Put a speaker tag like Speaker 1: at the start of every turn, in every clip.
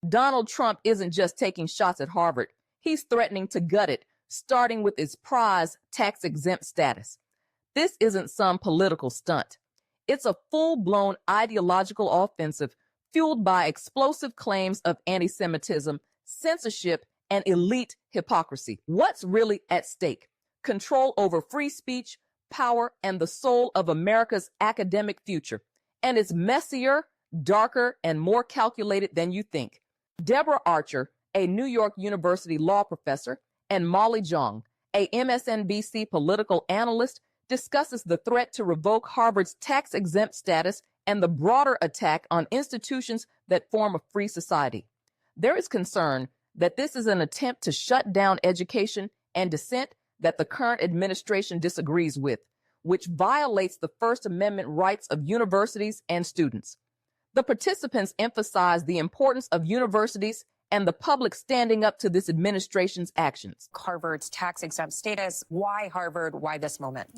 Speaker 1: Donald Trump isn't just taking shots at Harvard. He's threatening to gut it, starting with its prize tax-exempt status. This isn't some political stunt. It's a full-blown ideological offensive fueled by explosive claims of anti-Semitism, censorship, and elite hypocrisy. What's really at stake? Control over free speech, power, and the soul of America's academic future. And it's messier, darker, and more calculated than you think. Deborah Archer, a New York University law professor, and Molly Zhang, a MSNBC political analyst, discusses the threat to revoke Harvard's tax-exempt status and the broader attack on institutions that form a free society. There is concern that this is an attempt to shut down education and dissent that the current administration disagrees with, which violates the First Amendment rights of universities and students. The participants emphasize the importance of universities and the public standing up to this administration's actions.
Speaker 2: Harvard's tax-exempt status. Why Harvard? Why this moment?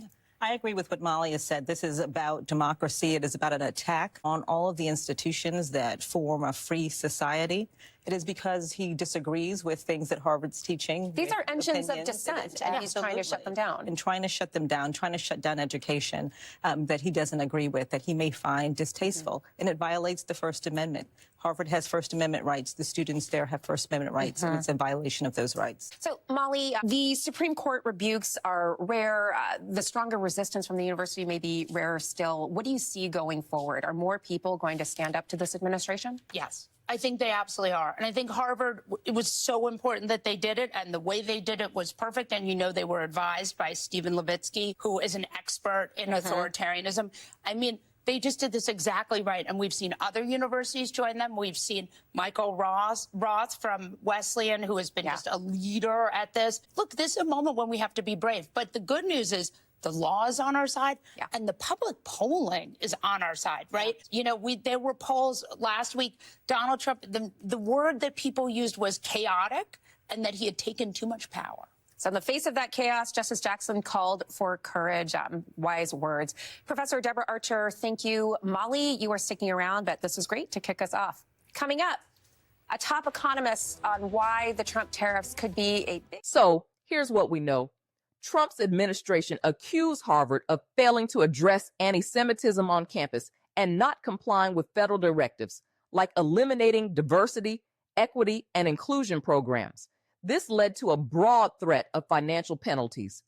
Speaker 3: I agree with what Molly has said. This is about democracy. It is about an attack on all of the institutions that form a free society. It is because he disagrees with things that Harvard's teaching.
Speaker 2: These are engines of dissent, and he's trying to shut them down.
Speaker 3: And trying to shut them down, trying to shut down education that he doesn't agree with, that he may find distasteful. And it violates the First Amendment. Harvard has First Amendment rights. The students there have First Amendment rights, and it's a violation of those rights.
Speaker 2: So, Molly, the Supreme Court rebukes are rare. The stronger resistance from the university may be rarer still. What do you see going forward? Are more people going to stand up to this administration?
Speaker 4: Yes. I think they absolutely are. And I think Harvard, it was so important that they did it, and the way they did it was perfect. And, you know, they were advised by Stephen Levitsky, who is an expert in authoritarianism. I mean, they just did this exactly right. And we've seen other universities join them. We've seen Michael Roth from Wesleyan, who has been just a leader at this. Look, this is a moment when we have to be brave. But the good news is the law is on our side, and the public polling is on our side, right? You know, there were polls last week. Donald Trump, the word that people used was chaotic, and that he had taken too much power.
Speaker 2: So in the face of that chaos, Justice Jackson called for courage, wise words. Professor Deborah Archer, thank you. Molly, you are sticking around, but this was great to kick us off. Coming up, a top economist on why the Trump tariffs could be a big...
Speaker 1: So here's what we know. Trump's administration accused Harvard of failing to address anti-Semitism on campus and not complying with federal directives, like eliminating diversity, equity, and inclusion programs. This led to a broad threat of financial penalties.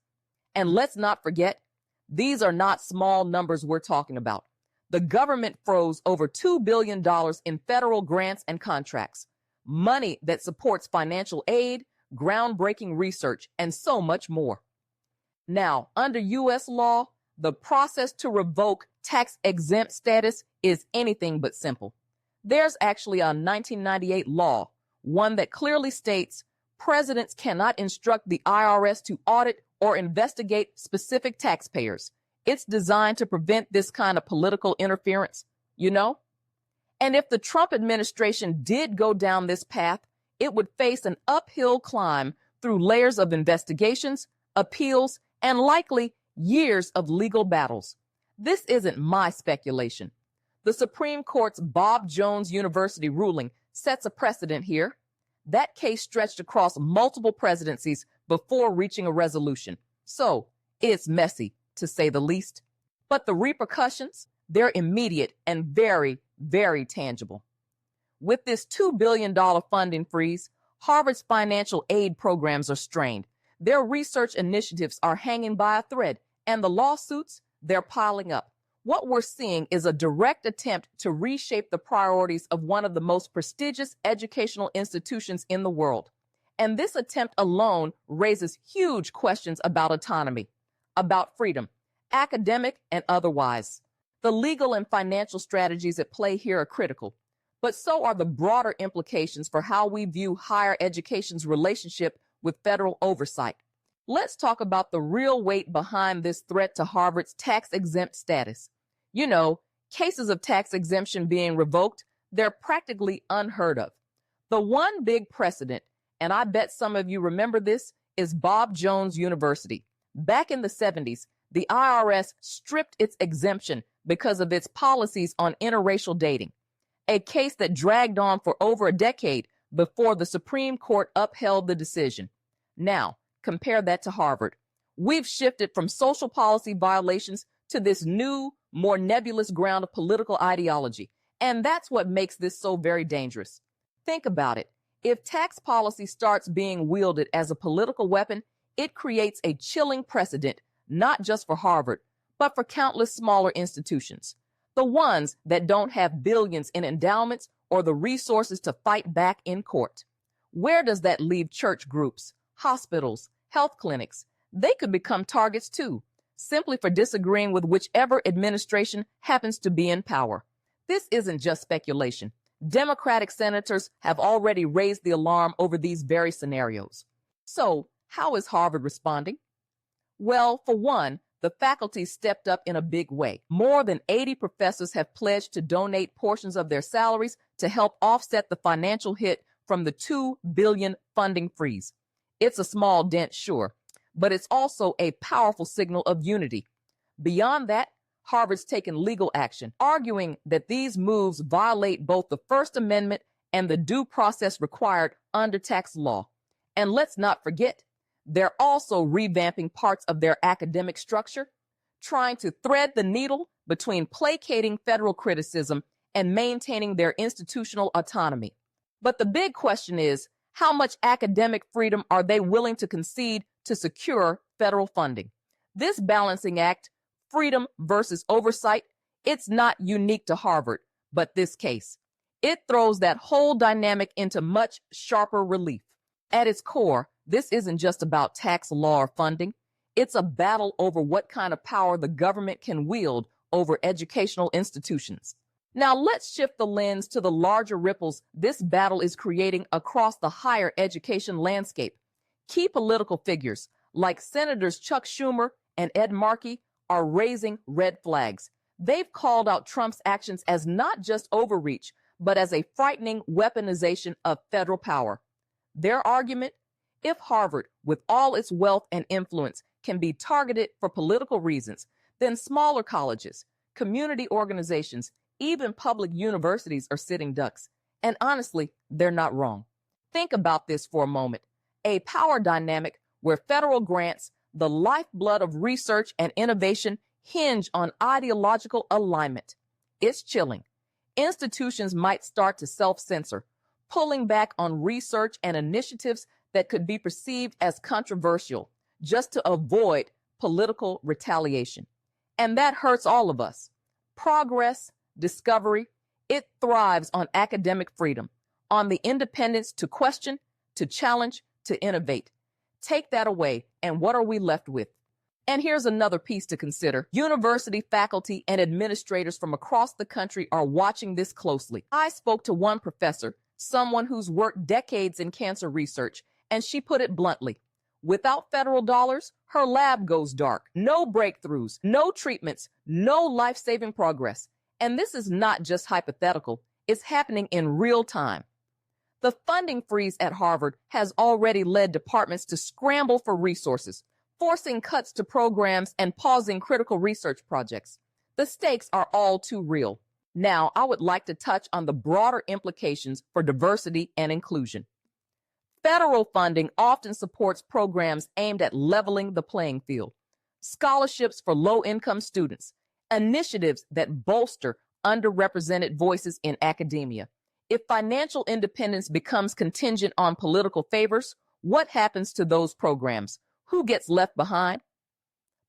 Speaker 1: And let's not forget, these are not small numbers we're talking about. The government froze over $2 billion in federal grants and contracts, money that supports financial aid, groundbreaking research, and so much more. Now, under U.S. law, the process to revoke tax-exempt status is anything but simple. There's actually a 1998 law, one that clearly states presidents cannot instruct the IRS to audit or investigate specific taxpayers. It's designed to prevent this kind of political interference, you know? And if the Trump administration did go down this path, it would face an uphill climb through layers of investigations, appeals, and likely years of legal battles. This isn't my speculation. The Supreme Court's Bob Jones University ruling sets a precedent here. That case stretched across multiple presidencies before reaching a resolution. So it's messy, to say the least. But the repercussions, they're immediate and very, very tangible. With this $2 billion funding freeze, Harvard's financial aid programs are strained. Their research initiatives are hanging by a thread, and the lawsuits, they're piling up. What we're seeing is a direct attempt to reshape the priorities of one of the most prestigious educational institutions in the world. And this attempt alone raises huge questions about autonomy, about freedom, academic and otherwise. The legal and financial strategies at play here are critical, but so are the broader implications for how we view higher education's relationship with federal oversight. Let's talk about the real weight behind this threat to Harvard's tax-exempt status. You know, cases of tax exemption being revoked, they're practically unheard of. The one big precedent, and I bet some of you remember this, is Bob Jones University. Back in the 70s, the IRS stripped its exemption because of its policies on interracial dating. a case that dragged on for over a decade before the Supreme Court upheld the decision. Now, compare that to Harvard. We've shifted from social policy violations to this new, more nebulous ground of political ideology, and that's what makes this so very dangerous. Think about it. If tax policy starts being wielded as a political weapon, it creates a chilling precedent, not just for Harvard, but for countless smaller institutions. The ones that don't have billions in endowments or the resources to fight back in court. Where does that leave church groups, hospitals, health clinics? They could become targets too, simply for disagreeing with whichever administration happens to be in power. This isn't just speculation. Democratic senators have already raised the alarm over these very scenarios. So, how is Harvard responding? Well, for one, the faculty stepped up in a big way. More than 80 professors have pledged to donate portions of their salaries to help offset the financial hit from the $2 billion funding freeze. It's a small dent, sure, but it's also a powerful signal of unity. Beyond that, Harvard's taken legal action, arguing that these moves violate both the First Amendment and the due process required under tax law. And let's not forget, they're also revamping parts of their academic structure, trying to thread the needle between placating federal criticism and maintaining their institutional autonomy. But the big question is, how much academic freedom are they willing to concede to secure federal funding? This balancing act, freedom versus oversight, it's not unique to Harvard, but this case. It throws that whole dynamic into much sharper relief. At its core, this isn't just about tax law or funding. It's a battle over what kind of power the government can wield over educational institutions. Now let's shift the lens to the larger ripples this battle is creating across the higher education landscape. Key political figures like Senators Chuck Schumer and Ed Markey are raising red flags. They've called out Trump's actions as not just overreach, but as a frightening weaponization of federal power. Their argument? If Harvard, with all its wealth and influence, can be targeted for political reasons, then smaller colleges, community organizations, even public universities are sitting ducks. And honestly, they're not wrong. Think about this for a moment. A power dynamic where federal grants, the lifeblood of research and innovation, hinge on ideological alignment. It's chilling. Institutions might start to self-censor, pulling back on research and initiatives that could be perceived as controversial, just to avoid political retaliation. And that hurts all of us. Progress, discovery, it thrives on academic freedom, on the independence to question, to challenge, to innovate. Take that away, and what are we left with? And here's another piece to consider. University faculty and administrators from across the country are watching this closely. I spoke to one professor, someone who's worked decades in cancer research, and she put it bluntly. Without federal dollars, her lab goes dark. No breakthroughs, no treatments, no life-saving progress. And this is not just hypothetical. It's happening in real time. The funding freeze at Harvard has already led departments to scramble for resources, forcing cuts to programs and pausing critical research projects. The stakes are all too real. Now, I would like to touch on the broader implications for diversity and inclusion. Federal funding often supports programs aimed at leveling the playing field, scholarships for low-income students, initiatives that bolster underrepresented voices in academia. If financial independence becomes contingent on political favors, what happens to those programs? Who gets left behind?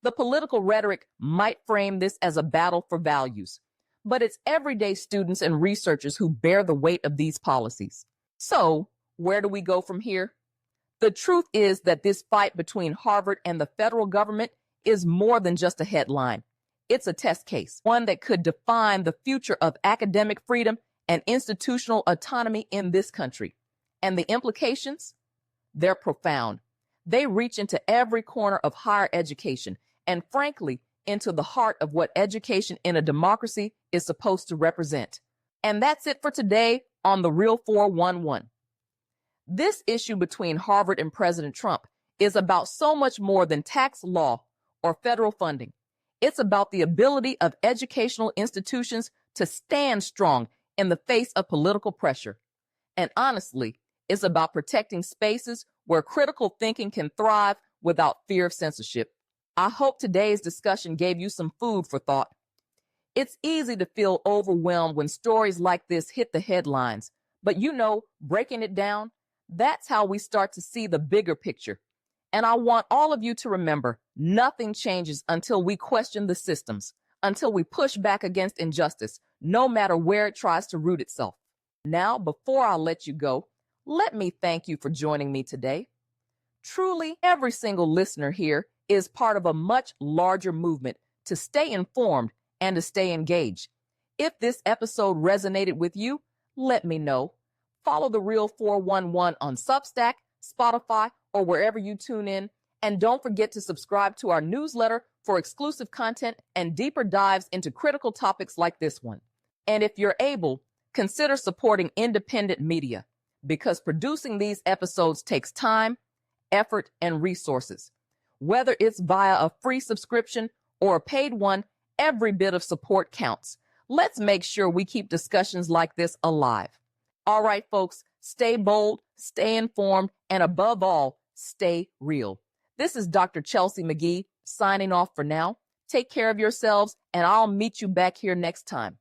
Speaker 1: The political rhetoric might frame this as a battle for values, but it's everyday students and researchers who bear the weight of these policies. So, where do we go from here? The truth is that this fight between Harvard and the federal government is more than just a headline. It's a test case, one that could define the future of academic freedom and institutional autonomy in this country. And the implications? They're profound. They reach into every corner of higher education and, frankly, into the heart of what education in a democracy is supposed to represent. And that's it for today on The Real 411. This issue between Harvard and President Trump is about so much more than tax law or federal funding. It's about the ability of educational institutions to stand strong in the face of political pressure. And honestly, it's about protecting spaces where critical thinking can thrive without fear of censorship. I hope today's discussion gave you some food for thought. It's easy to feel overwhelmed when stories like this hit the headlines, but breaking it down, that's how we start to see the bigger picture. And I want all of you to remember, nothing changes until we question the systems, until we push back against injustice, no matter where it tries to root itself. Now, before I let you go, let me thank you for joining me today. Truly, every single listener here is part of a much larger movement to stay informed and to stay engaged. If this episode resonated with you, let me know. Follow The Real 411 on Substack, Spotify, or wherever you tune in. And don't forget to subscribe to our newsletter for exclusive content and deeper dives into critical topics like this one. And if you're able, consider supporting independent media, because producing these episodes takes time, effort, and resources. Whether it's via a free subscription or a paid one, every bit of support counts. Let's make sure we keep discussions like this alive. All right, folks, stay bold, stay informed, and above all, stay real. This is Dr. 𝐃𝐨𝐧'𝐭 signing off for now. Take care of yourselves, and I'll meet you back here next time.